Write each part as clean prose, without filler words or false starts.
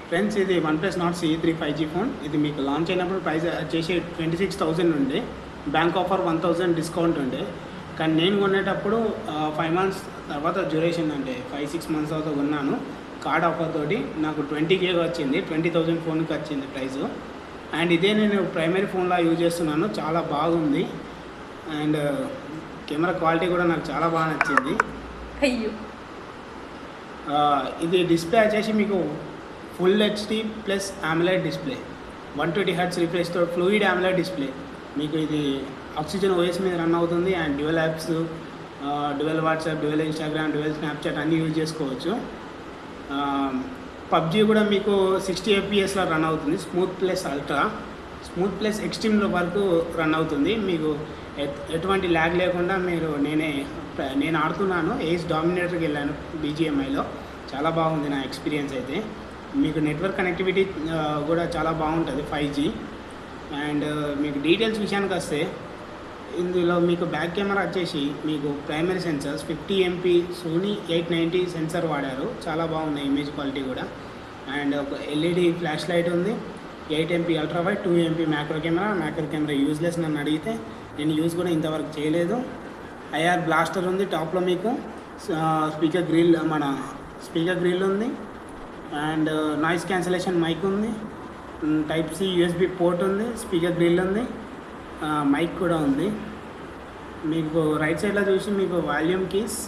Friends, ఇది OnePlus Nord CE3 5G phone. ఇది మీకు లాంచ్ అయినప్పుడు ప్రైస్ వచ్చేసి 26,000 ఉండే. బ్యాంక్ ఆఫర్ 1,000 డిస్కౌంట్ ఉండే. కానీ నేను కొనేటప్పుడు 5 మంత్స్ తర్వాత డ్యూరేషన్ అంటే 5-6 మంత్స్ తర్వాత కొన్నాను. కార్డ్ ఆఫర్ తోటి నాకు 20K వచ్చింది. 20,000 ఫోన్కి వచ్చింది ప్రైస్. అండ్ ఇదే నేను ప్రైమరీ ఫోన్లా యూజ్ చేస్తున్నాను. చాలా బాగుంది. అండ్ కెమెరా క్వాలిటీ కూడా నాకు చాలా బాగా నచ్చింది. అయ్యో, ఇది డిస్ప్లే వచ్చేసి మీకు full HD plus AMOLED display, 120 Hz రిఫ్రెష్తో ఫ్లూయిడ్ AMOLED డిస్ప్లే. మీకు ఇది ఆక్సిజన్ OS మీద రన్ అవుతుంది. And dual apps, dual WhatsApp, dual Instagram, dual Snapchat అన్నీ యూజ్ చేసుకోవచ్చు. పబ్జీ కూడా మీకు 60 FPS రన్ అవుతుంది. Smooth plus ultra, smooth plus extreme వరకు రన్ అవుతుంది. మీకు ఎటువంటి ల్యాగ్ లేకుండా నేను ఆడుతున్నాను. ఏస్ డామినేటర్కి వెళ్ళాను BGMIలో. చాలా బాగుంది నా ఎక్స్పీరియన్స్ అయితే. మీకు నెట్వర్క్ కనెక్టివిటీ కూడా చాలా బాగుంటుంది 5G. అండ్ మీకు డీటెయిల్స్ విషయానికి వస్తే ఇందులో మీకు బ్యాక్ కెమెరా వచ్చేసి మీకు primary sensors 50 MP Sony 890 sensor వాడారు. చాలా బాగున్నాయి ఇమేజ్ క్వాలిటీ కూడా. అండ్ ఒక LED ఫ్లాష్ లైట్ ఉంది. 8 MP ultra wide, 2 MP macro camera useless నన్ను అడిగితే నేను యూజ్ కూడా ఇంతవరకు చేయలేదు. IR బ్లాస్టర్ ఉంది టాప్లో. మీకు స్పీకర్ గ్రిల్ ఉంది. అండ్ నాయిస్ క్యాన్సిలేషన్ మైక్ ఉంది. Type-C USB పోర్ట్ ఉంది. స్పీకర్ గ్రిల్ ఉంది. మైక్ కూడా ఉంది. మీకు రైట్ సైడ్లో చూసి మీకు volume keys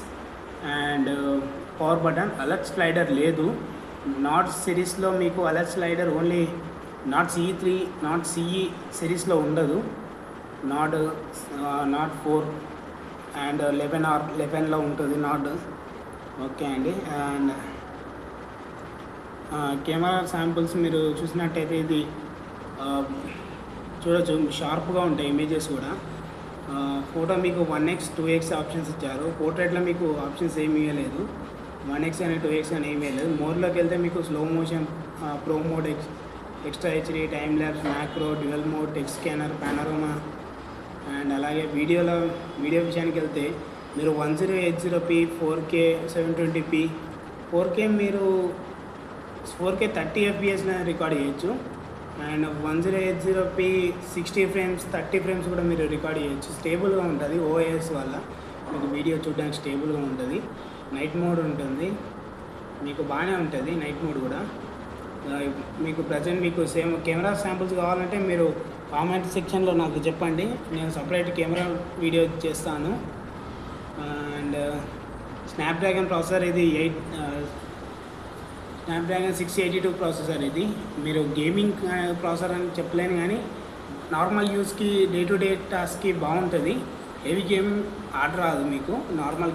and power button. Alert slider లేదు. నాట్ సిరీస్లో మీకు alert slider only not CE3, not CE సిరీస్లో ఉండదు. నాట్ 4 అండ్ 11లో ఉంటుంది నాట్. ఓకే అండి. అండ్ కెమెరా శాంపుల్స్ మీరు చూసినట్టయితే ఇది చూడొచ్చు, షార్ప్గా ఉంటాయి ఇమేజెస్ కూడా. ఫోటో మీకు 1x 2x ఆప్షన్స్ ఇచ్చారు. పోర్ట్రేట్లో మీకు ఆప్షన్స్ ఏమి ఇవ్వలేదు. 1x అని 2x అని ఏమి ఇవ్వలేదు. మోడ్లోకి వెళ్తే మీకు slow motion, pro mode, extra HD, time lapse, macro, dual mode, text scanner, పానోరమా. And అలాగే వీడియో విషయానికి వెళ్తే మీరు 1080p 4K 720p 4K మీరు 4K 30 FPS రికార్డ్ చేయొచ్చు. అండ్ 1080p 60 ఫ్రేమ్స్ 30 ఫ్రేమ్స్ కూడా మీరు రికార్డ్ చేయొచ్చు. స్టేబుల్గా ఉంటుంది. OIS వల్ల మీకు వీడియో చూడడానికి స్టేబుల్గా ఉంటుంది. నైట్ మోడ్ ఉంటుంది. మీకు బాగానే ఉంటుంది నైట్ మోడ్ కూడా. మీకు ప్రజెంట్ మీకు సేమ్ కెమెరా శాంపుల్స్ కావాలంటే మీరు కామెంట్ సెక్షన్లో నాకు చెప్పండి. నేను సపరేట్ కెమెరా వీడియో చేస్తాను. అండ్ స్నాప్డ్రాగన్ ప్రాసెసర్ ఇది స్నాప్డ్రాగన్ 682 ప్రాసెసర్. ఇది మీరు గేమింగ్ ప్రాసెసర్ అని చెప్పలేను, కానీ నార్మల్ యూస్కి డే టు డే టాస్క్కి బాగుంటుంది. హెవీ గేమ్ ఆర్డర్ రాదు మీకు. నార్మల్